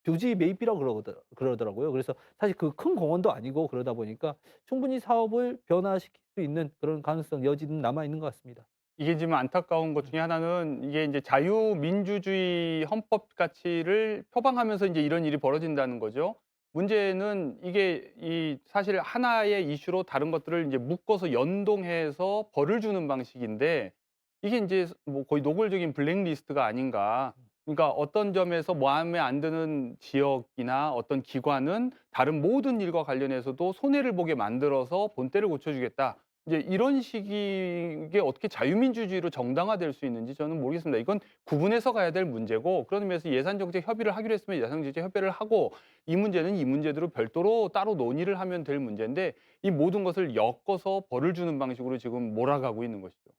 B: 부지 매입비라고 그러더라고요. 그래서 사실 그 큰 공원도 아니고 그러다 보니까 충분히 사업을 변화시킬 수 있는 그런 가능성 여지는 남아 있는 것 같습니다.
D: 이게 지금 안타까운 것 중에 하나는 이게 이제 자유민주주의 헌법 가치를 표방하면서 이제 이런 일이 벌어진다는 거죠. 문제는 이게 이 사실 하나의 이슈로 다른 것들을 이제 묶어서 연동해서 벌을 주는 방식인데 이게 이제 뭐 거의 노골적인 블랙리스트가 아닌가. 그러니까 어떤 점에서 마음에 안 드는 지역이나 어떤 기관은 다른 모든 일과 관련해서도 손해를 보게 만들어서 본때를 고쳐주겠다. 이제 이런 식이 이게 어떻게 자유민주주의로 정당화될 수 있는지 저는 모르겠습니다. 이건 구분해서 가야 될 문제고 그런 의미에서 예산정책 협의를 하기로 했으면 예산정책 협의를 하고 이 문제는 이 문제대로 별도로 따로 논의를 하면 될 문제인데 이 모든 것을 엮어서 벌을 주는 방식으로 지금 몰아가고 있는 것이죠.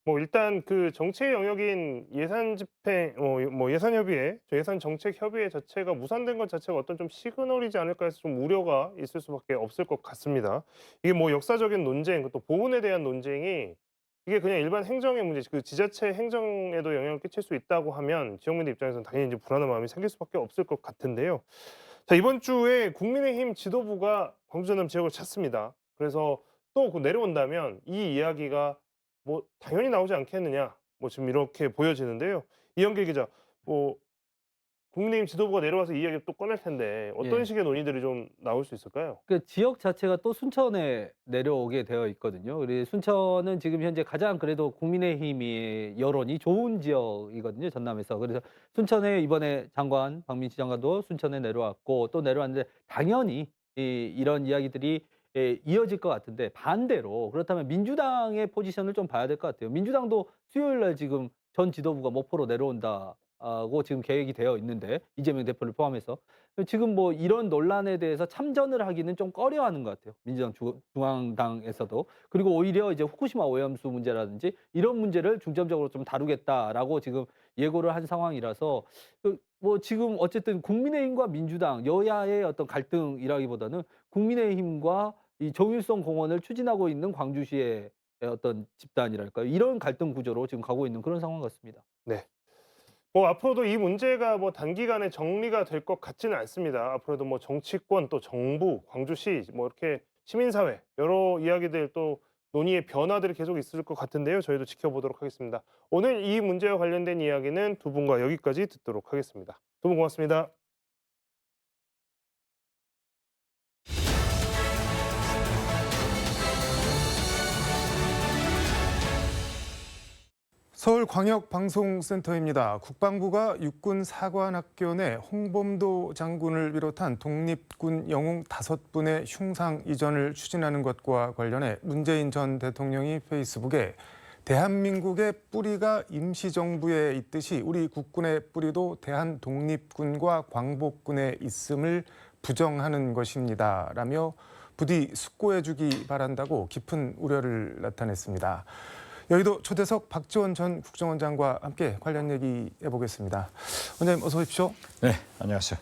A: 뭐 일단 그 정치의 영역인 예산 집행, 뭐 예산 협의회, 예산 정책 협의회 자체가 무산된 것 자체가 어떤 좀 시그널이지 않을까 해서 좀 우려가 있을 수밖에 없을 것 같습니다. 이게 뭐 역사적인 논쟁, 또 보훈에 대한 논쟁이 이게 그냥 일반 행정의 문제, 그 지자체 행정에도 영향을 끼칠 수 있다고 하면 지역민들 입장에서는 당연히 이제 불안한 마음이 생길 수밖에 없을 것 같은데요. 자, 이번 주에 국민의힘 지도부가 광주 전남 지역을 찾습니다. 그래서 또 내려온다면 이 이야기가 뭐 당연히 나오지 않겠느냐, 뭐 지금 이렇게 보여지는데요. 이현길 기자, 뭐 국민의힘 지도부가 내려와서 이 이야기를 또 꺼낼 텐데 어떤
B: 예.
A: 식의 논의들이 좀 나올 수 있을까요?
B: 그 지역 자체가 또 순천에 내려오게 되어 있거든요. 그리고 순천은 지금 현재 가장 그래도 국민의힘이 여론이 좋은 지역이거든요, 전남에서. 그래서 순천에 이번에 장관, 박민식 장관도 순천에 내려왔고 또 내려왔는데 당연히 이런 이야기들이 이어질 것 같은데 반대로 그렇다면 민주당의 포지션을 좀 봐야 될 것 같아요. 민주당도 수요일 날 지금 전 지도부가 목포로 내려온다고 지금 계획이 되어 있는데 이재명 대표를 포함해서 지금 뭐 이런 논란에 대해서 참전을 하기는 좀 꺼려하는 것 같아요. 민주당 중앙당에서도. 그리고 오히려 이제 후쿠시마 오염수 문제라든지 이런 문제를 중점적으로 좀 다루겠다라고 지금 예고를 한 상황이라서 뭐 지금 어쨌든 국민의힘과 민주당 여야의 어떤 갈등이라기보다는 국민의힘과 이 정일성 공원을 추진하고 있는 광주시의 어떤 집단이랄까요? 이런 갈등 구조로 지금 가고 있는 그런 상황 같습니다.
A: 네. 뭐 앞으로도 이 문제가 뭐 단기간에 정리가 될 것 같지는 않습니다. 앞으로도 뭐 정치권 또 정부, 광주시 뭐 이렇게 시민사회 여러 이야기들 또 논의의 변화들이 계속 있을 것 같은데요. 저희도 지켜보도록 하겠습니다. 오늘 이 문제와 관련된 이야기는 두 분과 여기까지 듣도록 하겠습니다. 두 분 고맙습니다.
E: 서울광역방송센터입니다. 국방부가 육군 사관학교 내 홍범도 장군을 비롯한 독립군 영웅 5분의 흉상 이전을 추진하는 것과 관련해 문재인 전 대통령이 페이스북에 대한민국의 뿌리가 임시정부에 있듯이 우리 국군의 뿌리도 대한독립군과 광복군에 있음을 부정하는 것입니다. 라며 부디 숙고해주기 바란다고 깊은 우려를 나타냈습니다. 여의도 초대석 박지원 전 국정원장과 함께 관련 얘기 해보겠습니다. 원장님 어서 오십시오.
F: 네, 안녕하세요.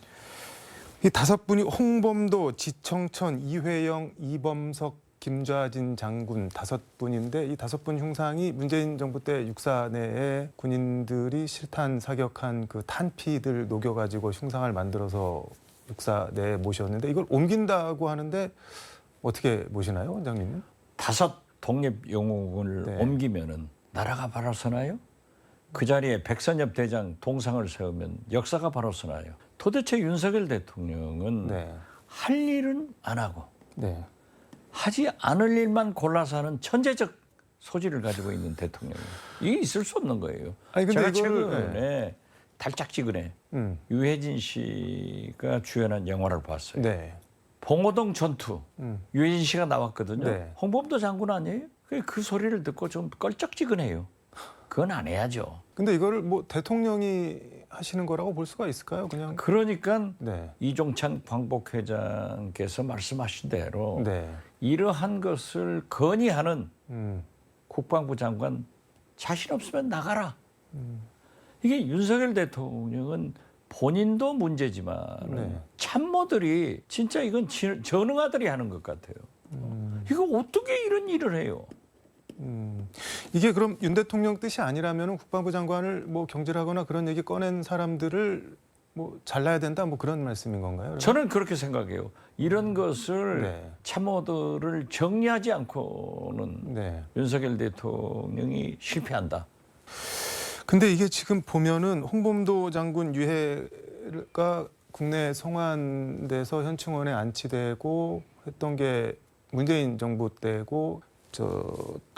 E: 이 5분이 홍범도, 지청천, 이회영, 이범석, 김좌진 장군 5분인데 이 5분 흉상이 문재인 정부 때 육사 내에 군인들이 실탄 사격한 그 탄피들 녹여가지고 흉상을 만들어서 육사 내에 모셨는데 이걸 옮긴다고 하는데 어떻게 보시나요, 원장님은?
F: 5 독립 영웅을
E: 네.
F: 옮기면은 나라가 바로 서나요? 그 자리에 백선엽 대장 동상을 세우면 역사가 바로 서나요? 도대체 윤석열 대통령은
E: 네.
F: 할 일은 안 하고
E: 네.
F: 하지 않을 일만 골라서 하는 천재적 소질을 가지고 있는 대통령이에요. 이게 있을 수 없는 거예요.
E: 아니, 근데
F: 제가
E: 이거를,
F: 최근에 달짝지근해 유해진 씨가 주연한 영화를 봤어요.
E: 네.
F: 봉오동 전투 유해진 씨가 나왔거든요.
E: 네.
F: 홍범도 장군 아니에요? 그 소리를 듣고 좀 껄쩍지근해요. 그건 안 해야죠.
E: 근데 이거를 뭐 대통령이 하시는 거라고 볼 수가 있을까요? 그냥.
F: 그러니까
E: 네.
F: 이종찬 광복회장께서 말씀하신 대로
E: 네.
F: 이러한 것을 건의하는
E: 음.
F: 국방부 장관 자신 없으면 나가라. 이게 윤석열 대통령은 본인도 문제지만
E: 네.
F: 참모들이 진짜 이건 전능아들이 하는 것 같아요. 이거 어떻게 이런 일을 해요?
E: 이게 그럼 윤 대통령 뜻이 아니라면 국방부 장관을 뭐 경질하거나 그런 얘기 꺼낸 사람들을 뭐 잘라야 된다 뭐 그런 말씀인 건가요? 그러면?
F: 저는 그렇게 생각해요. 이런 것을
E: 네.
F: 참모들을 정리하지 않고는
E: 네.
F: 윤석열 대통령이 실패한다.
E: 근데 이게 지금 보면은 홍범도 장군 유해가 국내 송환돼서 현충원에 안치되고 했던 게 문재인 정부 때고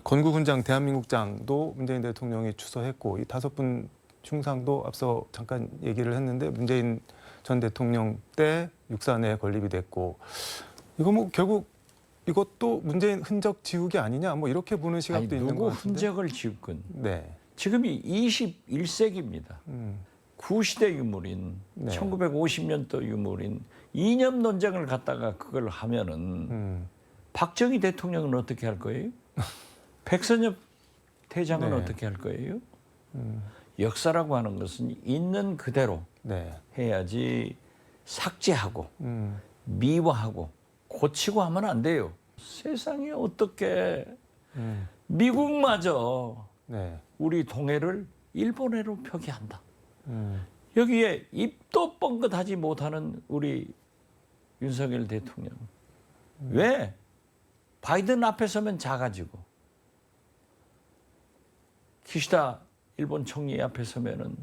E: 건국훈장 대한민국장도 문재인 대통령이 추서했고 이 5분 흉상도 앞서 잠깐 얘기를 했는데 문재인 전 대통령 때 육산에 건립이 됐고 이거 뭐 결국 이것도 문재인 흔적 지우기 아니냐 뭐 이렇게 보는 시각도
F: 아니,
E: 있는
F: 누구
E: 것 같은데.
F: 흔적을 지우건
E: 네.
F: 지금이 21세기입니다. 구시대 유물인
E: 네.
F: 1950년도 유물인 이념 논쟁을 갖다가 그걸 하면은 박정희 대통령은 어떻게 할 거예요? 백선엽 대장은
E: 네.
F: 어떻게 할 거예요? 역사라고 하는 것은 있는 그대로
E: 네.
F: 해야지 삭제하고 미화하고 고치고 하면 안 돼요. 세상에 어떻게 미국마저
E: 네.
F: 우리 동해를 일본해로 표기한다. 여기에 입도 뻥긋하지 못하는 우리 윤석열 대통령. 왜? 바이든 앞에 서면 작아지고 기시다 일본 총리 앞에 서면은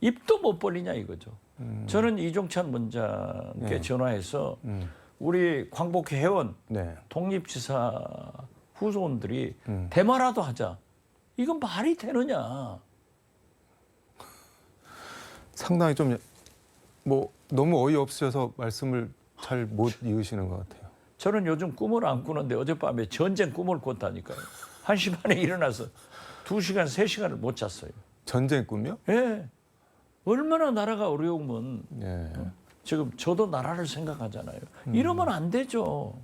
F: 입도 못 벌리냐 이거죠. 저는 이종찬 원장께
E: 네.
F: 전화해서 우리 광복회 회원
E: 네.
F: 독립지사 후손들이 대마라도 하자. 이건 말이 되느냐.
E: 상당히 좀 뭐 너무 어이없으셔서 말씀을 잘 못 이으시는 것 같아요.
F: 저는 요즘 꿈을 안 꾸는데 어젯밤에 전쟁 꿈을 꿨다니까요. 1시 반에 일어나서 2시간, 3시간을 못 잤어요.
E: 전쟁 꿈이요?
F: 예. 얼마나 나라가 어려우면
E: 네.
F: 지금 저도 나라를 생각하잖아요. 이러면 안 되죠.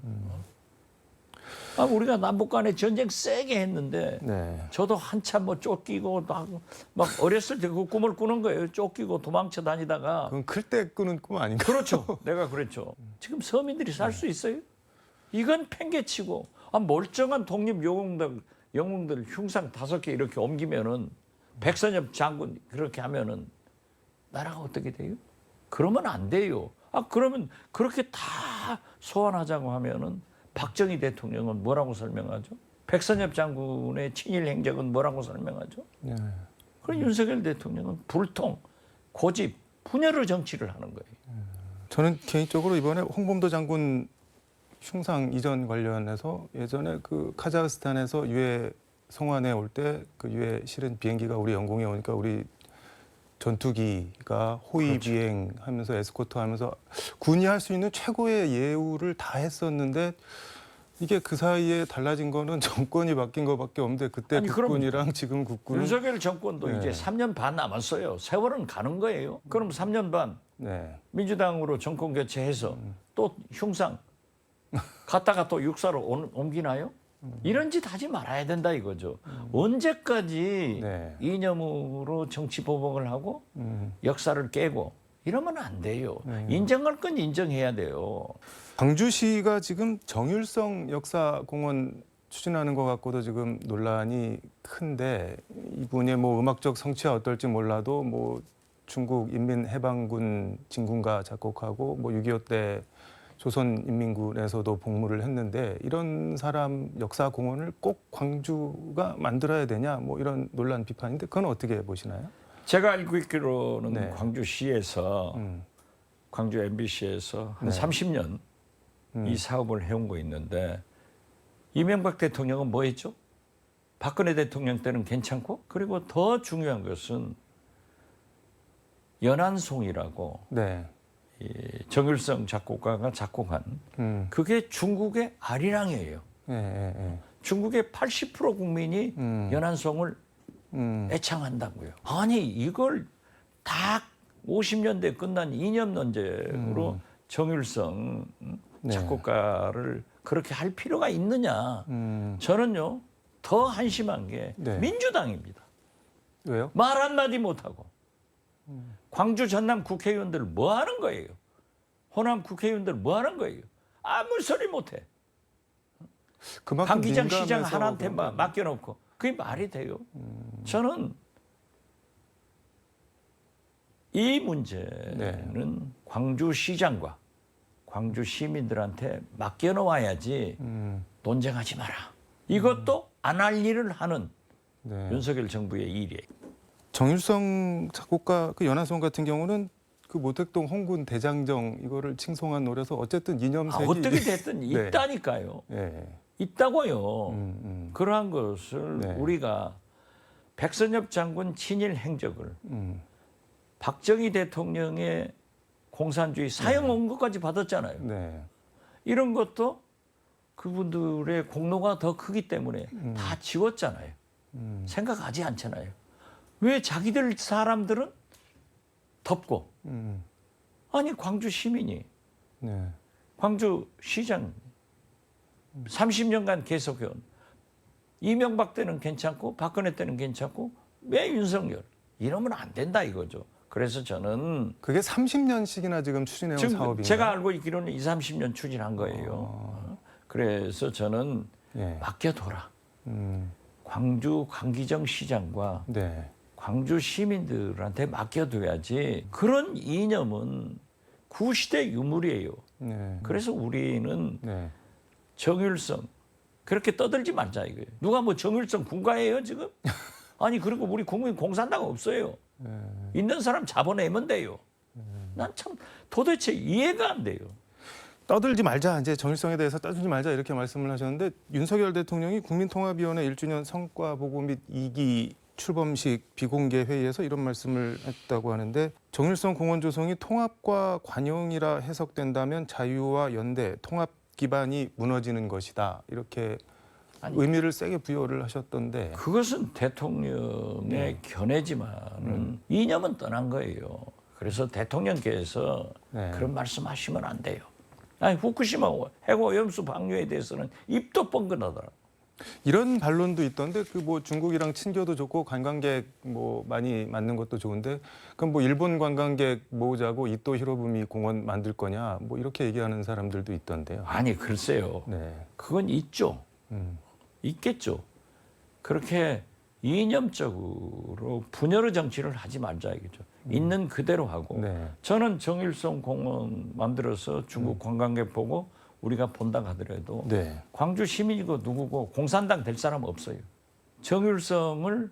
F: 우리가 남북 간에 전쟁 세게 했는데
E: 네.
F: 저도 한참 뭐 쫓기고 막 어렸을 때 그 꿈을 꾸는 거예요. 쫓기고 도망쳐 다니다가.
E: 그건 클 때 꾸는 꿈 아닌가요?
F: 그렇죠. 내가 그랬죠. 지금 서민들이 살 수 있어요? 이건 팽개치고 멀쩡한 독립 영웅들 흉상 5개 이렇게 옮기면은 백선엽 장군 그렇게 하면은 나라가 어떻게 돼요? 그러면 안 돼요. 그러면 그렇게 다 소환하자고 하면은 박정희 대통령은 뭐라고 설명하죠? 백선엽 장군의 친일 행적은 뭐라고 설명하죠?
E: 네.
F: 그럼 윤석열 대통령은 불통, 고집, 분열의 정치를 하는 거예요.
E: 저는 개인적으로 이번에 홍범도 장군 흉상 이전 관련해서 예전에 그 카자흐스탄에서 유해 송환에 올 때 그 유해 실은 비행기가 우리 영공에 오니까 우리 전투기가 호위
F: 그렇죠.
E: 비행하면서 에스코트하면서 군이 할 수 있는 최고의 예우를 다 했었는데 이게 그 사이에 달라진 거는 정권이 바뀐 거밖에 없는데 그때
F: 아니, 그럼
E: 국군이랑 지금 국군은
F: 윤석열 정권도
E: 네.
F: 이제 3년 반 남았어요. 세월은 가는 거예요. 그럼 3년 반
E: 네.
F: 민주당으로 정권 교체해서 또 흉상 갔다가 또 육사로 옮기나요? 이런 짓 하지 말아야 된다 이거죠. 언제까지
E: 네.
F: 이념으로 정치 보복을 하고 역사를 깨고 이러면 안 돼요. 인정할 건 인정해야 돼요.
E: 광주시가 지금 정율성 역사공원 추진하는 것 갖고도 지금 논란이 큰데 이분의 뭐 음악적 성취가 어떨지 몰라도 뭐 중국 인민해방군 진군가 작곡하고 뭐 6.25 때 조선인민군에서도 복무를 했는데 이런 사람 역사공원을 꼭 광주가 만들어야 되냐 뭐 이런 논란 비판인데 그건 어떻게 보시나요?
F: 제가 알고 있기로는
E: 네.
F: 광주시에서 광주 MBC에서 한
E: 네.
F: 30년 이 사업을 해온 거 있는데 이명박 대통령은 뭐 했죠? 박근혜 대통령 때는 괜찮고 그리고 더 중요한 것은 연안송이라고
E: 네.
F: 이 정율성 작곡가가 작곡한 그게 중국의 아리랑이에요.
E: 예, 예, 예.
F: 중국의 80% 국민이 연안송을 애창한다고요. 아니 이걸 다 50년대 끝난 이념 논쟁으로 정율성
E: 네.
F: 작곡가를 그렇게 할 필요가 있느냐. 저는요 더 한심한 게
E: 네.
F: 민주당입니다.
E: 왜요?
F: 말 한마디 못하고 광주 전남 국회의원들 뭐 하는 거예요? 호남 국회의원들 뭐 하는 거예요? 아무 소리 못해.
E: 그만큼
F: 강기정 시장
E: 민감해서
F: 하나한테
E: 그런 거예요.
F: 맡겨놓고 그게 말이 돼요? 저는 이 문제는
E: 네.
F: 광주시장과 광주 시민들한테 맡겨놓아야지 논쟁하지 마라. 이것도 안 할 일을 하는
E: 네.
F: 윤석열 정부의 일이에요.
E: 정일성 작곡가 그 연화송 같은 경우는 그 모택동 홍군 대장정 이거를 칭송한 노래서 어쨌든 이념색이
F: 어떻게 됐든
E: 네.
F: 있다니까요.
E: 네.
F: 있다고요. 그러한 것을
E: 네.
F: 우리가 백선엽 장군 친일 행적을
E: 음.
F: 박정희 대통령의 공산주의 사형 원고까지 받았잖아요.
E: 네.
F: 이런 것도 그분들의 공로가 더 크기 때문에 다 지웠잖아요. 생각하지 않잖아요. 왜 자기들 사람들은 덮고 아니 광주 시민이
E: 네.
F: 광주 시장 30년간 계속해온 이명박 때는 괜찮고 박근혜 때는 괜찮고 왜 윤석열 이러면 안 된다 이거죠. 그래서 저는
E: 그게 30년씩이나 지금 추진해온
F: 지금
E: 사업인가요?
F: 제가 알고 있기로는 20, 30년 추진한 거예요. 그래서 저는
E: 예.
F: 맡겨둬라.
E: 음.
F: 광주 강기정 시장과
E: 네.
F: 광주 시민들한테 맡겨둬야지 그런 이념은 구시대 유물이에요.
E: 네.
F: 그래서 우리는
E: 네.
F: 정일성 그렇게 떠들지 말자 이거예요. 누가 뭐 정일성 군가예요 지금? 아니 그리고 우리 국민 공산당 없어요. 있는 사람 잡아내면 돼요. 난 참 도대체 이해가 안 돼요.
E: 떠들지 말자, 이제 정일성에 대해서 떠들지 말자 이렇게 말씀을 하셨는데 윤석열 대통령이 국민통합위원회 1주년 성과 보고 및 2기 출범식 비공개 회의에서 이런 말씀을 했다고 하는데 정일성 공원 조성이 통합과 관용이라 해석된다면 자유와 연대, 통합 기반이 무너지는 것이다. 이렇게
F: 아니,
E: 의미를 세게 부여를 하셨던데
F: 그것은 대통령의 견해지만은 이념은 떠난 거예요. 그래서 대통령께서
E: 네.
F: 그런 말씀하시면 안 돼요. 아니 후쿠시마 핵오염수 방류에 대해서는 입도 뻥긋하더라.
E: 이런 반론도 있던데 그 뭐 중국이랑 친교도 좋고 관광객 뭐 많이 맞는 것도 좋은데 그럼 뭐 일본 관광객 모으자고 이토 히로부미 공원 만들 거냐 뭐 이렇게 얘기하는 사람들도 있던데요.
F: 아니 글쎄요.
E: 네.
F: 그건 있죠.
E: 음.
F: 있겠죠. 그렇게 이념적으로 분열의 정치를 하지 말자 이거죠. 있는 그대로 하고.
E: 네.
F: 저는 정일성 공원 만들어서 중국 관광객 보고 우리가 본다 하더라도
E: 네.
F: 광주 시민이고 누구고 공산당 될 사람 없어요. 정일성을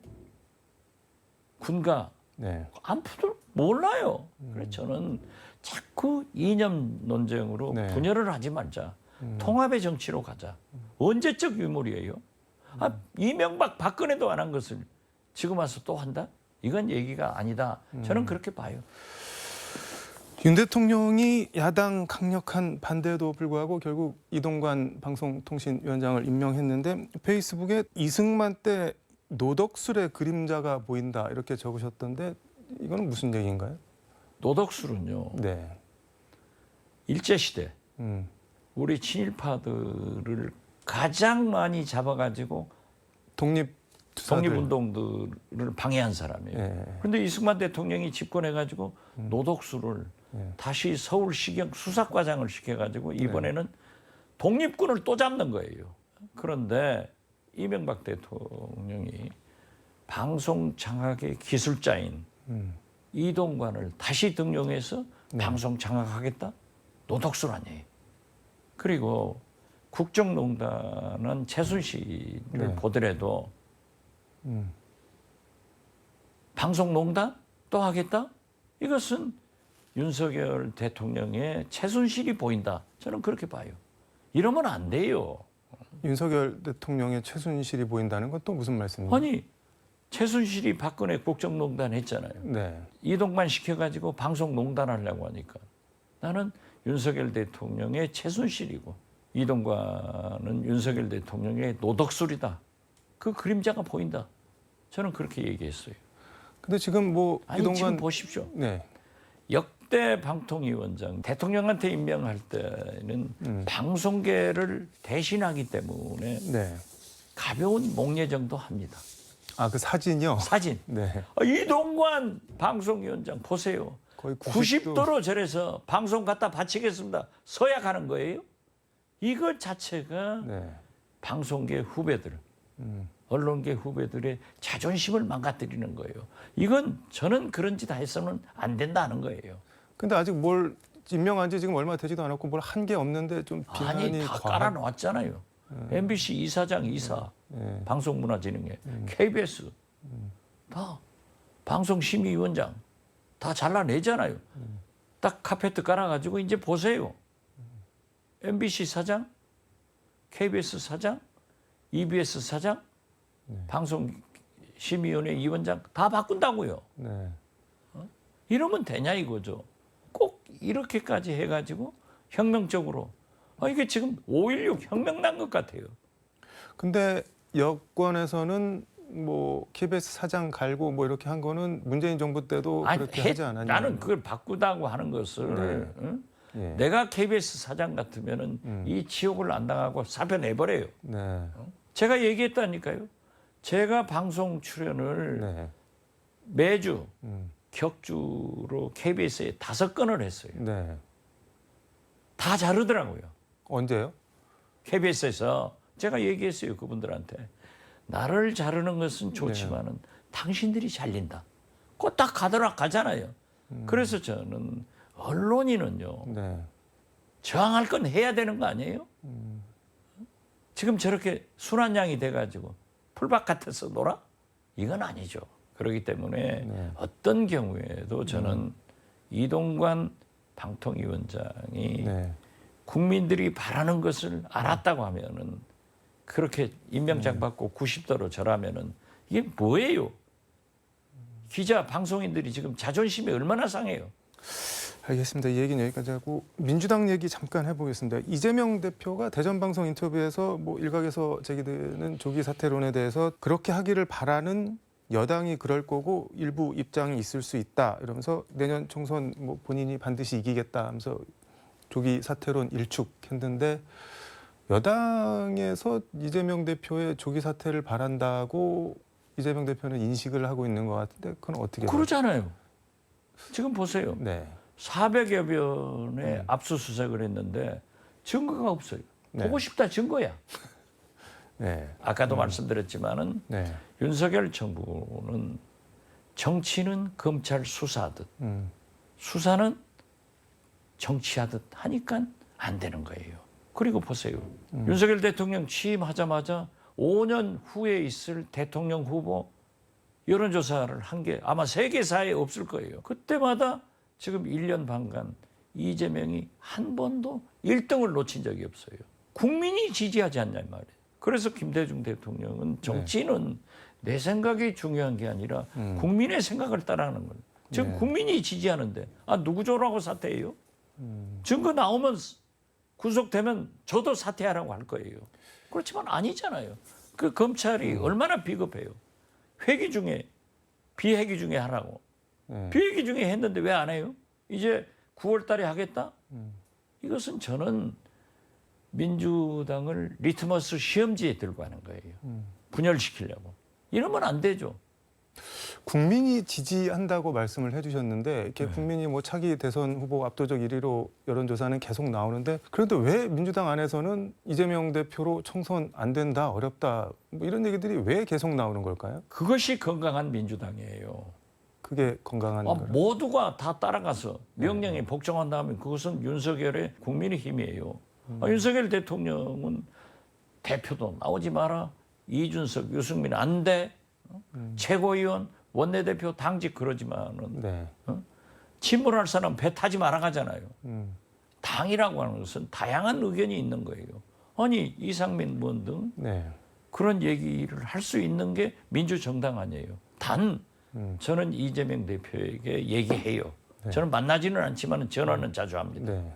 F: 군가
E: 네.
F: 안푸들 몰라요. 그래서 저는 자꾸 이념 논쟁으로
E: 네.
F: 분열을 하지 말자. 통합의 정치로 가자. 언제적 유물이에요? 아, 이명박 박근혜도 안 한 것을 지금 와서 또 한다? 이건 얘기가 아니다. 저는 그렇게 봐요.
E: 윤 대통령이 야당 강력한 반대에도 불구하고 결국 이동관 방송통신위원장을 임명했는데 페이스북에 이승만 때 노덕술의 그림자가 보인다 이렇게 적으셨던데 이거는 무슨 얘기인가요?
F: 노덕술은요.
E: 네.
F: 일제시대
E: 음.
F: 우리 친일파들을 가장 많이 잡아가지고
E: 독립투사들.
F: 독립운동들을 방해한 사람이에요.
E: 네.
F: 그런데 이승만 대통령이 집권해가지고 노덕술을 다시 서울시경 수사과장을 시켜가지고 이번에는 독립군을 또 잡는 거예요. 그런데 이명박 대통령이 방송 장악의 기술자인 이동관을 다시 등용해서 방송 장악하겠다? 노덕술 아니에요. 그리고 국정농단은 최순실을 보더라도 방송농단 또 하겠다? 이것은 윤석열 대통령의 최순실이 보인다. 저는 그렇게 봐요. 이러면 안 돼요.
E: 윤석열 대통령의 최순실이 보인다는 건 또 무슨 말씀이에요?
F: 아니 최순실이 박근혜 국정농단 했잖아요.
E: 네.
F: 이동관 시켜가지고 방송농단 하려고 하니까 나는 윤석열 대통령의 최순실이고 이동관은 윤석열 대통령의 노덕술이다. 그 그림자가 보인다. 저는 그렇게 얘기했어요.
E: 근데 지금 뭐
F: 아니 지금
E: 이동관
F: 보십시오.
E: 네.
F: 역대 방통위원장 대통령한테 임명할 때는 방송계를 대신하기 때문에
E: 네.
F: 가벼운 목례정도 합니다.
E: 아, 그 사진이요?
F: 사진.
E: 네.
F: 이동관 방송위원장 보세요.
E: 거의
F: 90도로 저래서 방송 갖다 바치겠습니다. 서야 가는 거예요. 이것 자체가
E: 네.
F: 방송계 후배들 언론계 후배들의 자존심을 망가뜨리는 거예요. 이건 저는 그런 짓 해서는 안 된다는 거예요.
E: 근데 아직 뭘 임명한 지 지금 얼마 되지도 않았고 뭘 한 게 없는데 좀 비난이
F: 아니 다 깔아놓았잖아요. MBC 이사장 이사,
E: 네.
F: 방송문화진흥회, KBS 다 방송심의위원장 다 잘라내잖아요. 딱 카페트 깔아가지고 이제 보세요. MBC 사장, KBS 사장, EBS 사장, 방송심의위원회 위원장 다 바꾼다고요.
E: 네.
F: 이러면 되냐 이거죠. 꼭 이렇게까지 해가지고 혁명적으로 이게 지금 5.16 혁명 난 것 같아요.
E: 근데 여권에서는 뭐 KBS 사장 갈고 뭐 이렇게 한 거는 문재인 정부 때도 그렇게 하지 않았냐?
F: 나는 그걸 바꾸다고 하는 것을
E: 네.
F: 응?
E: 예.
F: 내가 KBS 사장 같으면은 이 지옥을 안 당하고 사표 내버려요.
E: 네.
F: 제가 얘기했다니까요. 제가 방송 출연을
E: 네.
F: 매주 격주로 KBS에 5건을 했어요.
E: 네.
F: 다 자르더라고요.
E: 언제요?
F: KBS에서 제가 얘기했어요. 그분들한테. 나를 자르는 것은 좋지만은 당신들이 잘린다. 그거 딱 가잖아요. 그래서 저는 언론인은요.
E: 네.
F: 저항할 건 해야 되는 거 아니에요? 지금 저렇게 순한 양이 돼가지고 풀밭 같아서 놀아? 이건 아니죠. 그렇기 때문에
E: 네.
F: 어떤 경우에도 저는 이동관 방통위원장이
E: 네.
F: 국민들이 바라는 것을 알았다고 하면은 그렇게 임명장 받고 90도로 절하면은 이게 뭐예요? 기자, 방송인들이 지금 자존심이 얼마나 상해요?
E: 알겠습니다. 이 얘기는 여기까지 하고 민주당 얘기 잠깐 해보겠습니다. 이재명 대표가 대전 방송 인터뷰에서 뭐 일각에서 제기되는 조기 사퇴론에 대해서 그렇게 하기를 바라는 여당이 그럴 거고 일부 입장이 있을 수 있다 이러면서 내년 총선 뭐 본인이 반드시 이기겠다 하면서 조기 사퇴론 일축했는데 여당에서 이재명 대표의 조기 사퇴를 바란다고 이재명 대표는 인식을 하고 있는 것 같은데 그건 어떻게
F: 그러잖아요. 지금 보세요.
E: 네.
F: 400여 변의 압수수색을 했는데 증거가 없어요.
E: 네.
F: 보고 싶다 증거야.
E: 네.
F: 아까도 말씀드렸지만은
E: 네.
F: 윤석열 정부는 정치는 검찰 수사하듯 수사는 정치하듯 하니까 안 되는 거예요. 그리고 보세요. 윤석열 대통령 취임하자마자 5년 후에 있을 대통령 후보 여론조사를 한 게 아마 세계사에 없을 거예요. 그때마다 지금 1년 반간 이재명이 한 번도 1등을 놓친 적이 없어요. 국민이 지지하지 않냐 말이에요. 그래서 김대중 대통령은 정치는 내 생각이 중요한 게 아니라 국민의 생각을 따라하는 거예요. 지금 국민이 지지하는데 누구 조라고 사퇴해요? 증거 나오면 구속되면 저도 사퇴하라고 할 거예요. 그렇지만 아니잖아요. 그 검찰이 얼마나 비겁해요. 회기 중에 비회기 중에 하라고. 비회기 중에 했는데 왜 안 해요? 이제 9월 달에 하겠다? 이것은 저는 민주당을 리트머스 시험지에 들고 가는 거예요. 분열시키려고. 이러면 안 되죠.
E: 국민이 지지한다고 말씀을 해주셨는데 이렇게 국민이 뭐 차기 대선 후보 압도적 1위로 여론조사는 계속 나오는데 그래도 왜 민주당 안에서는 이재명 대표로 총선 안 된다 어렵다 뭐 이런 얘기들이 왜 계속 나오는 걸까요?
F: 그것이 건강한 민주당이에요.
E: 그게 건강한 거예요.
F: 모두가 다 따라가서 명령에 복종한다면 그것은 윤석열의 국민의힘이에요. 윤석열 대통령은 대표도 나오지 마라. 이준석, 유승민 안 돼. 최고위원, 원내대표 당직 그러지만은
E: 네.
F: 침몰할 사람 배 타지 말아 가잖아요. 당이라고 하는 것은 다양한 의견이 있는 거예요. 아니 이상민 의원 등
E: 네.
F: 그런 얘기를 할 수 있는 게 민주정당 아니에요. 단 저는 이재명 대표에게 얘기해요. 저는 만나지는 않지만 전화는 자주 합니다.
E: 네.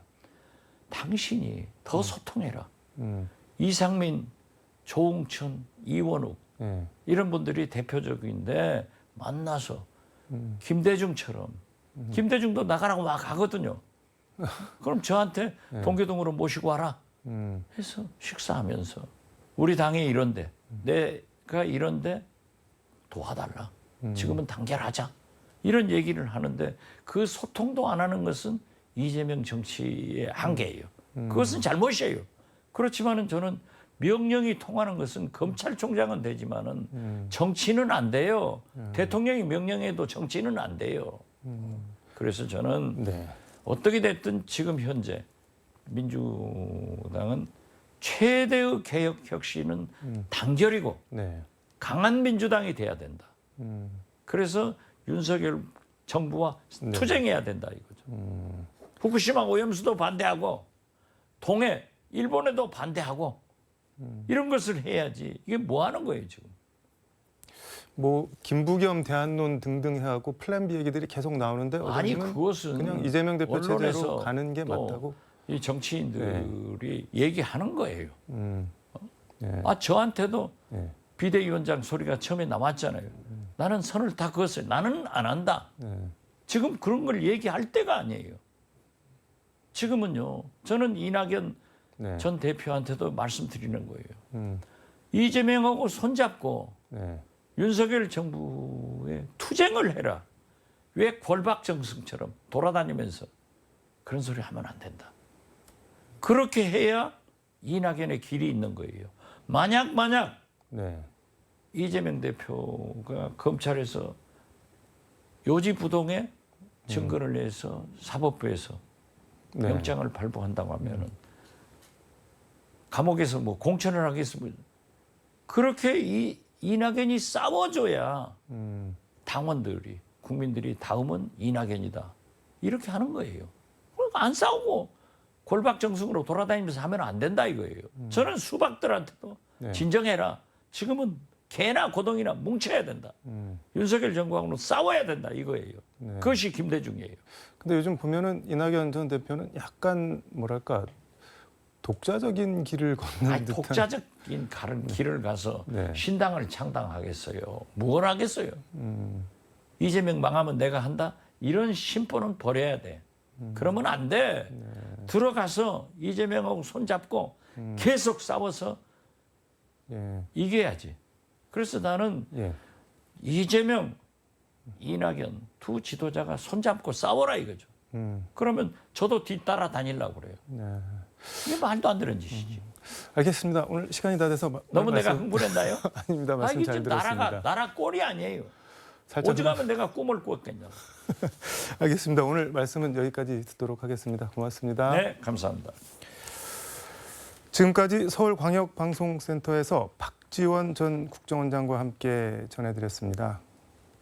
F: 당신이 더 소통해라. 이상민, 조응천, 이원욱
E: 네.
F: 이런 분들이 대표적인데 만나서 김대중처럼 김대중도 나가라고 막 하거든요. 그럼 저한테 동교동으로 모시고 와라 해서 식사하면서 우리 당이 이런데 내가 이런데 도와달라. 지금은 단결하자. 이런 얘기를 하는데 그 소통도 안 하는 것은 이재명 정치의 한계예요. 그것은 잘못이에요. 그렇지만은 저는 명령이 통하는 것은 검찰총장은 되지만은 정치는 안 돼요. 대통령이 명령해도 정치는 안 돼요. 그래서 저는
E: 네.
F: 어떻게 됐든 지금 현재 민주당은 최대의 개혁 혁신은 단결이고
E: 네.
F: 강한 민주당이 돼야 된다. 그래서 윤석열 정부와
E: 네.
F: 투쟁해야 된다 이거죠. 후쿠시마 오염수도 반대하고 동해 일본에도 반대하고 이런 것을 해야지. 이게 뭐 하는 거예요 지금?
E: 뭐 김부겸 대안론 등등 해하고 플랜 B 얘기들이 계속 나오는데
F: 아니
E: 어제는
F: 그것은
E: 그냥 이재명 대표 체제로
F: 언론에서
E: 가는 게
F: 또
E: 맞다고.
F: 이 정치인들이 얘기하는 거예요.
E: 네.
F: 아 저한테도
E: 네.
F: 비대위원장 소리가 처음에 나왔잖아요. 나는 선을 다 그었어요. 나는 안 한다.
E: 네.
F: 지금 그런 걸 얘기할 때가 아니에요. 지금은요. 저는 이낙연
E: 네.
F: 전 대표한테도 말씀드리는 거예요.
E: 음.
F: 이재명하고 손잡고
E: 네.
F: 윤석열 정부에 투쟁을 해라. 왜 골박정승처럼 돌아다니면서 그런 소리 하면 안 된다. 그렇게 해야 이낙연의 길이 있는 거예요. 만약
E: 네.
F: 이재명 대표가 검찰에서 요지부동의 증거를 내서 사법부에서
E: 네.
F: 영장을 발부한다고 하면은 감옥에서 뭐 공천을 하겠습니다. 그렇게 이낙연이 싸워줘야 당원들이 국민들이 다음은 이낙연이다 이렇게 하는 거예요. 그러니까 안 싸우고 골박정승으로 돌아다니면서 하면 안 된다 이거예요. 저는 수박들한테도
E: 네.
F: 진정해라. 지금은 개나 고동이나 뭉쳐야 된다. 윤석열 정부하고는 싸워야 된다 이거예요.
E: 네.
F: 그것이 김대중이에요.
E: 근데 요즘 보면은 이낙연 전 대표는 약간 뭐랄까 독자적인 길을 걷는
F: 아니,
E: 듯한.
F: 독자적인 길을 가서
E: 네.
F: 신당을 창당하겠어요. 뭘 하겠어요. 이재명 망하면 내가 한다? 이런 심보는 버려야 돼. 그러면 안 돼. 들어가서 이재명하고 손잡고 계속 싸워서
E: 예.
F: 이겨야지. 그래서 나는
E: 예.
F: 이재명, 이낙연 두 지도자가 손잡고 싸워라 이거죠. 그러면 저도 뒤따라 다니려고 그래요.
E: 네.
F: 이게 말도 안 되는 짓이지.
E: 알겠습니다. 오늘 시간이 다 돼서
F: 너무
E: 말씀...
F: 내가 흥분했나요?
E: 아닙니다. 말씀
F: 이게
E: 잘
F: 지금
E: 들었습니다.
F: 나라 꼴이 아니에요.
E: 살짝
F: 오죽하면 내가 꿈을 꾸었겠냐.
E: 알겠습니다. 오늘 말씀은 여기까지 듣도록 하겠습니다. 고맙습니다.
F: 네, 감사합니다.
E: 지금까지 서울광역방송센터에서 박지원 전 국정원장과 함께 전해드렸습니다.